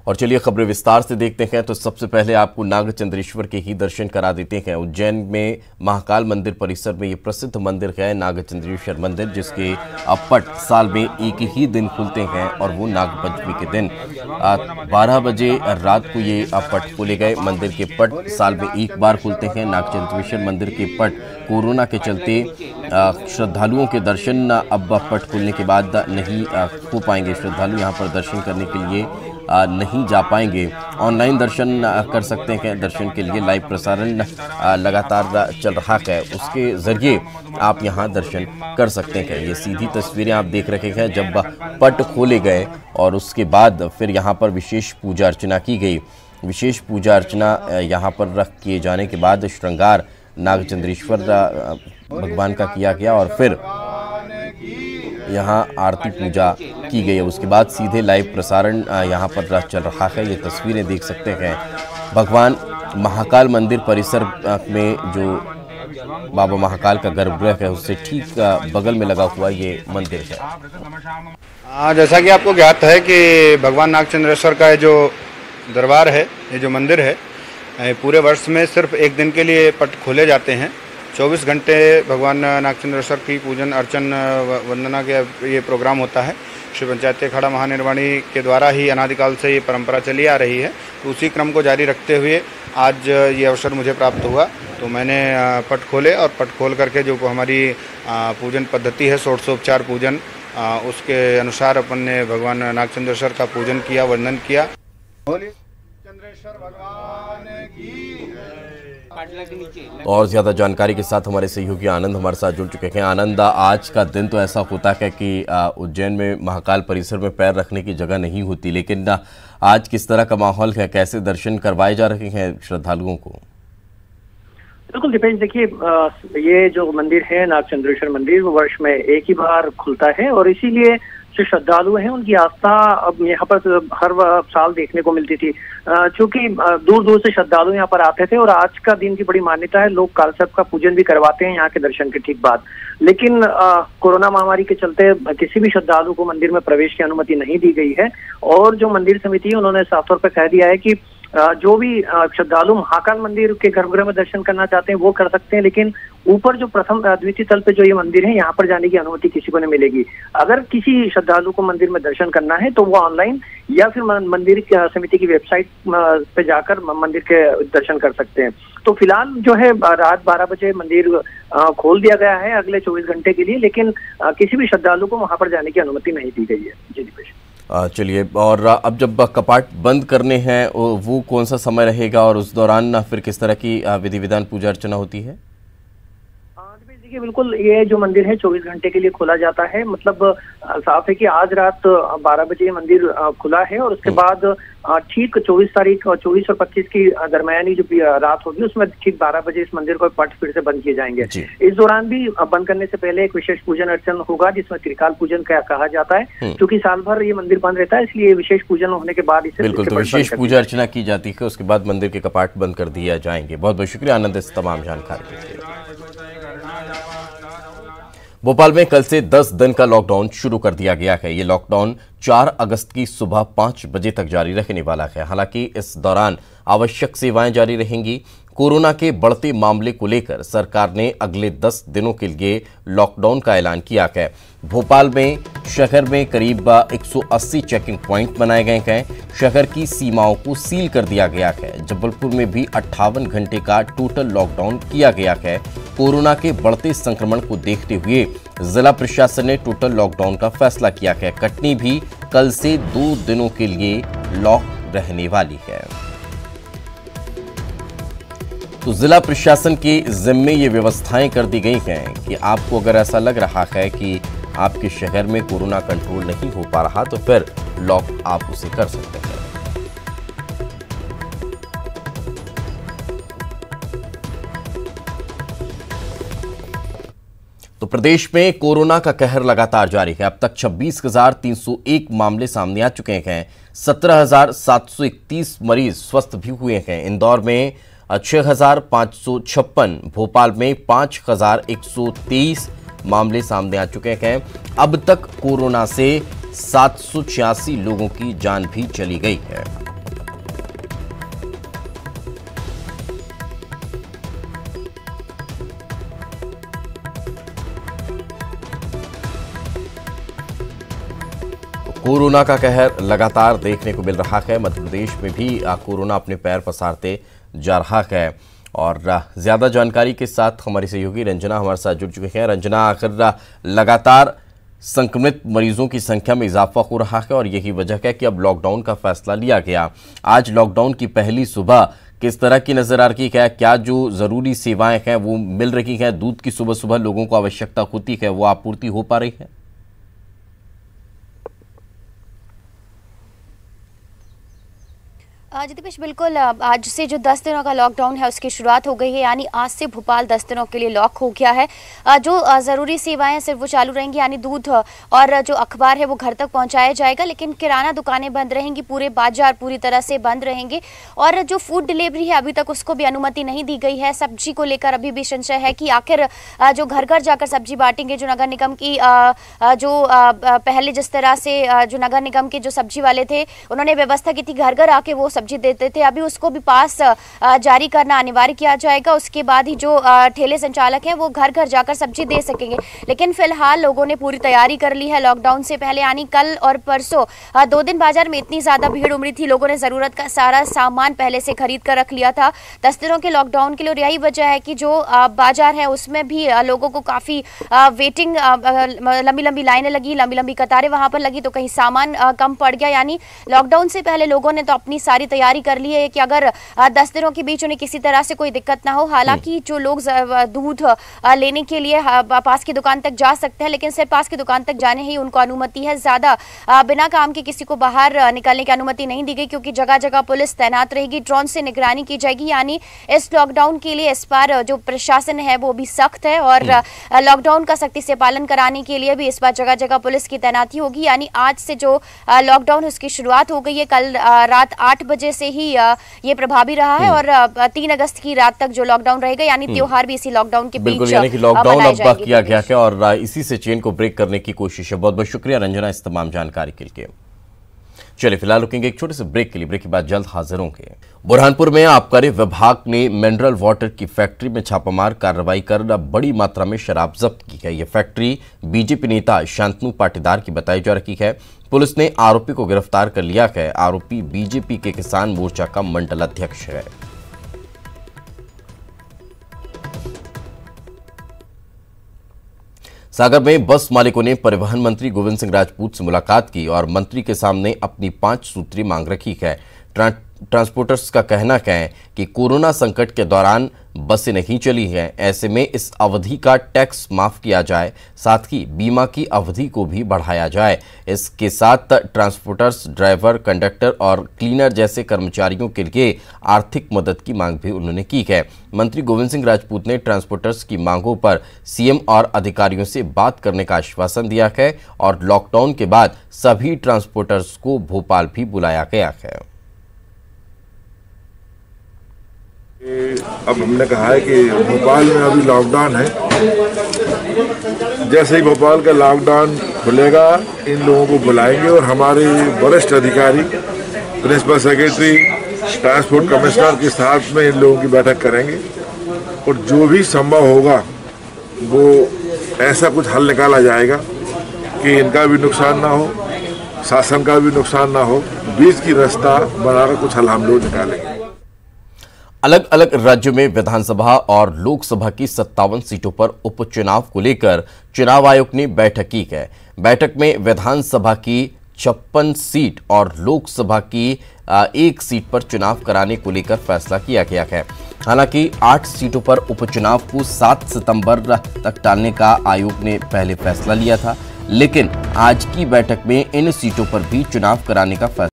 और चलिए खबरें विस्तार से देखते हैं। तो सबसे पहले आपको नागचंद्रेश्वर के ही दर्शन करा देते हैं। उज्जैन में महाकाल मंदिर परिसर में ये प्रसिद्ध मंदिर है नागचंद्रेश्वर मंदिर, जिसके पट साल में एक ही दिन खुलते हैं और वो नागपंचमी के दिन 12 बजे रात को ये पट खोले गए। मंदिर के पट साल में एक बार खुलते हैं। नागचंद्रेश्वर मंदिर के पट कोरोना के चलते श्रद्धालुओं के दर्शन अब पट खुलने के बाद नहीं हो पाएंगे। श्रद्धालु यहाँ पर दर्शन करने के लिए नहीं जा पाएंगे। ऑनलाइन दर्शन कर सकते हैं। दर्शन के लिए लाइव प्रसारण लगातार चल रहा है, उसके जरिए आप यहां दर्शन कर सकते हैं। ये सीधी तस्वीरें आप देख रहे हैं जब पट खोले गए और उसके बाद फिर यहां पर विशेष पूजा अर्चना की गई। विशेष पूजा अर्चना यहां पर रख किए जाने के बाद श्रृंगार नागचंद्रेश्वर भगवान का किया गया और फिर यहाँ आरती पूजा की गई है। उसके बाद सीधे लाइव प्रसारण यहाँ पर चल रहा है। ये तस्वीरें देख सकते हैं भगवान महाकाल मंदिर परिसर में जो बाबा महाकाल का गर्भगृह है उससे ठीक बगल में लगा हुआ ये मंदिर है। जैसा कि आपको ज्ञात है कि भगवान नागचंद्रेश्वर का जो दरबार है, ये जो मंदिर है, पूरे वर्ष में सिर्फ एक दिन के लिए पट खोले जाते हैं। 24 घंटे भगवान नागचंद्रेश्वर की पूजन अर्चन वंदना के ये प्रोग्राम होता है। श्री पंचायती अखाड़ा महानिर्वाणी के द्वारा ही अनादिकाल से ये परंपरा चली आ रही है। तो उसी क्रम को जारी रखते हुए आज ये अवसर मुझे प्राप्त हुआ, तो मैंने पट खोले और पट खोल करके जो हमारी पूजन पद्धति है, षोडशोपचार पूजन, उसके अनुसार अपन ने भगवान नागचंद्रेश्वर का पूजन किया, वंदन किया। चंद्रेश्वर भगवान की। और ज्यादा जानकारी के साथ हमारे सहयोगी आनंद हमारे साथ जुड़ चुके हैं। आनंद, आज का दिन तो ऐसा होता है कि उज्जैन में महाकाल परिसर में पैर रखने की जगह नहीं होती, लेकिन आज किस तरह का माहौल है, कैसे दर्शन करवाए जा रहे हैं श्रद्धालुओं को? बिल्कुल दीपेश, देखिए ये जो मंदिर है नागचंद्रेश्वर मंदिर, वो वर्ष में एक ही बार खुलता है और इसीलिए जो श्रद्धालु हैं उनकी आस्था अब यहाँ पर हर साल देखने को मिलती थी। चूंकि दूर दूर से श्रद्धालु यहाँ पर आते थे और आज का दिन की बड़ी मान्यता है, लोग कालसर्प का पूजन भी करवाते हैं यहाँ के दर्शन के ठीक बाद। लेकिन कोरोना महामारी के चलते किसी भी श्रद्धालु को मंदिर में प्रवेश की अनुमति नहीं दी गई है और जो मंदिर समिति है उन्होंने साफ तौर पर कह दिया है कि जो भी श्रद्धालु महाकाल मंदिर के गर्भगृह में दर्शन करना चाहते हैं वो कर सकते हैं, लेकिन ऊपर जो प्रथम द्वितीय तल पे जो ये मंदिर है यहाँ पर जाने की अनुमति किसी को नहीं मिलेगी। अगर किसी श्रद्धालु को मंदिर में दर्शन करना है तो वो ऑनलाइन या फिर मंदिर समिति की वेबसाइट पे जाकर मंदिर के दर्शन कर सकते हैं। तो फिलहाल जो है रात 12 बजे मंदिर खोल दिया गया है अगले 24 घंटे के लिए, लेकिन किसी भी श्रद्धालु को वहां पर जाने की अनुमति नहीं दी गई है। जी दीपेश। चलिए, और अब जब कपाट बंद करने हैं वो कौन सा समय रहेगा और उस दौरान फिर किस तरह की विधि विधान पूजा अर्चना होती है? देखिए बिल्कुल, ये जो मंदिर है 24 घंटे के लिए खोला जाता है। मतलब साफ है कि आज रात 12 बजे मंदिर खुला है और उसके बाद ठीक 24 तारीख और 24 और 25 की दरमियानी जो रात होगी उसमें ठीक 12 बजे इस मंदिर को पट फिर से बंद किए जाएंगे। इस दौरान भी बंद करने से पहले एक विशेष पूजन अर्चन होगा जिसमें त्रिकाल पूजन कहा जाता है। क्योंकि साल भर ये मंदिर बंद रहता है इसलिए विशेष पूजन होने के बाद इसे बिल्कुल तो विशेष पूजा अर्चना की जाती है, उसके बाद मंदिर के कपाट बंद कर दिया जाएंगे। बहुत बहुत शुक्रिया आनंद इस तमाम जानकारी के लिए। भोपाल में कल से 10 दिन का लॉकडाउन शुरू कर दिया गया है। ये लॉकडाउन 4 अगस्त की सुबह 5 बजे तक जारी रहने वाला है। हालांकि इस दौरान आवश्यक सेवाएं जारी रहेंगी। कोरोना के बढ़ते मामले को लेकर सरकार ने अगले 10 दिनों के लिए लॉकडाउन का ऐलान किया है। भोपाल में शहर में करीब 180 चेकिंग पॉइंट बनाए गए हैं। शहर की सीमाओं को सील कर दिया गया है। जबलपुर में भी 58 घंटे का टोटल लॉकडाउन किया गया है। कोरोना के बढ़ते संक्रमण को देखते हुए जिला प्रशासन ने टोटल लॉकडाउन का फैसला किया है। कटनी भी कल से 2 दिनों के लिए लॉक रहने वाली है। तो जिला प्रशासन के जिम्मे ये व्यवस्थाएं कर दी गई हैं कि आपको अगर ऐसा लग रहा है कि आपके शहर में कोरोना कंट्रोल नहीं हो पा रहा तो फिर लॉक आप उसे कर सकते हैं। तो प्रदेश में कोरोना का कहर लगातार जारी है। अब तक 26,301 मामले सामने आ चुके हैं। 17,731 मरीज स्वस्थ भी हुए हैं। इंदौर में 6,556, भोपाल में 5,123 मामले सामने आ चुके हैं। अब तक कोरोना से 786 लोगों की जान भी चली गई है। कोरोना का कहर लगातार देखने को मिल रहा है। मध्य प्रदेश में भी कोरोना अपने पैर पसारते जा रहा है और ज्यादा जानकारी के साथ हमारी सहयोगी रंजना हमारे साथ जुड़ चुके हैं। रंजना, आखिर लगातार संक्रमित मरीजों की संख्या में इजाफा हो रहा है और यही वजह है कि अब लॉकडाउन का फैसला लिया गया। आज लॉकडाउन की पहली सुबह किस तरह की नजर आ रही है? क्या जो जरूरी सेवाएं हैं वो मिल रही हैं? दूध की सुबह सुबह लोगों को आवश्यकता होती है, वो आपूर्ति हो पा रही है? जी दीपेश, बिल्कुल आज से जो 10 दिनों का लॉकडाउन है उसकी शुरुआत हो गई है। यानी आज से भोपाल 10 दिनों के लिए लॉक हो गया है। जो ज़रूरी सेवाएं सिर्फ वो चालू रहेंगी, यानी दूध और जो अखबार है वो घर तक पहुंचाया जाएगा, लेकिन किराना दुकानें बंद रहेंगी, पूरे बाजार पूरी तरह से बंद रहेंगे। और जो फूड डिलीवरी है अभी तक उसको भी अनुमति नहीं दी गई है। सब्जी को लेकर अभी भी संशय है कि आखिर जो घर घर जाकर सब्जी बांटेंगे, जो नगर निगम की पहले जिस तरह से जो नगर निगम के जो सब्जी वाले थे उन्होंने व्यवस्था की थी घर घर आके वो सब्जी देते थे, अभी उसको भी पास जारी करना अनिवार्य किया जाएगा। उसके बाद ही जो ठेले संचालक हैं वो घर घर जाकर सब्जी दे सकेंगे। लेकिन फिलहाल लोगों ने पूरी तैयारी कर ली है लॉकडाउन से पहले, यानी कल और परसों 2 दिन बाजार में इतनी ज्यादा भीड़ उमड़ी थी, लोगों ने जरूरत का सारा सामान पहले से खरीद कर रख लिया था 10 दिनों के लॉकडाउन के लिए। और यही वजह है कि जो बाजार है उसमें भी लोगों को काफी वेटिंग, लंबी लंबी लाइनें लगी, लंबी लंबी कतारें वहां पर लगी, तो कहीं सामान कम पड़ गया। यानी लॉकडाउन से पहले लोगों ने तो अपनी सारी तैयारी कर ली है कि अगर 10 दिनों के बीच उन्हें किसी तरह से कोई दिक्कत ना हो। हालांकि जो लोग दूध लेने के लिए पास की दुकान तक जा सकते हैं, लेकिन सिर्फ पास की दुकान तक जाने ही उनको अनुमति है, ज्यादा बिना काम के किसी को बाहर निकलने की अनुमति नहीं दी गई, क्योंकि जगह जगह पुलिस तैनात रहेगी, ड्रोन से निगरानी की जाएगी। यानी इस लॉकडाउन के लिए इस बार जो प्रशासन है वो भी सख्त है और लॉकडाउन का सख्ती से पालन कराने के लिए भी इस बार जगह जगह पुलिस की तैनाती होगी। यानी आज से जो लॉकडाउन उसकी शुरुआत हो गई है, कल रात 8 बजे से ही ये प्रभावी रहा है और 3 अगस्त की रात तक जो लॉकडाउन रहेगा, यानी त्योहार भी इसी लॉकडाउन के बीच यानी कि लॉकडाउन अब किया गया है और इसी से चेन को ब्रेक करने की कोशिश है। बहुत बहुत शुक्रिया रंजना इस तमाम जानकारी के लिए। चलिए फिलहाल रुकेंगे एक छोटे से ब्रेक के लिए, ब्रेक के बाद जल्द हाजिर होंगे। बुरहानपुर में आबकारी विभाग ने मिनरल वाटर की फैक्ट्री में छापामार कार्रवाई कर बड़ी मात्रा में शराब जब्त की है। यह फैक्ट्री बीजेपी नेता शांतनु पाटीदार की बताई जा रही है। पुलिस ने आरोपी को गिरफ्तार कर लिया है। आरोपी बीजेपी के किसान मोर्चा का मंडल अध्यक्ष है। सागर में बस मालिकों ने परिवहन मंत्री गोविंद सिंह राजपूत से मुलाकात की और मंत्री के सामने अपनी 5 सूत्री मांग रखी है। ट्रांसपोर्टर्स का कहना है कि कोरोना संकट के दौरान बसें नहीं चली हैं, ऐसे में इस अवधि का टैक्स माफ किया जाए, साथ ही बीमा की अवधि को भी बढ़ाया जाए। इसके साथ ट्रांसपोर्टर्स, ड्राइवर, कंडक्टर और क्लीनर जैसे कर्मचारियों के लिए आर्थिक मदद की मांग भी उन्होंने की है। मंत्री गोविंद सिंह राजपूत ने ट्रांसपोर्टर्स की मांगों पर सीएम और अधिकारियों से बात करने का आश्वासन दिया है और लॉकडाउन के बाद सभी ट्रांसपोर्टर्स को भोपाल भी बुलाया गया है। अब हमने कहा है कि भोपाल में अभी लॉकडाउन है, जैसे ही भोपाल का लॉकडाउन खुलेगा इन लोगों को बुलाएंगे और हमारे वरिष्ठ अधिकारी, प्रिंसिपल सेक्रेटरी, ट्रांसपोर्ट कमिश्नर के साथ में इन लोगों की बैठक करेंगे और जो भी संभव होगा वो ऐसा कुछ हल निकाला जाएगा कि इनका भी नुकसान ना हो, शासन का भी नुकसान ना हो, बीच की रास्ता बनाकर कुछ हल हम लोग निकालेंगे। अलग अलग राज्यों में विधानसभा और लोकसभा की 57 सीटों पर उपचुनाव को लेकर चुनाव आयोग ने बैठक की है। बैठक में विधानसभा की 56 सीट और लोकसभा की 1 सीट पर चुनाव कराने को लेकर फैसला किया गया है। हालांकि 8 सीटों पर उपचुनाव को 7 सितंबर तक टालने का आयोग ने पहले फैसला लिया था, लेकिन आज की बैठक में इन सीटों पर भी चुनाव कराने का फैसला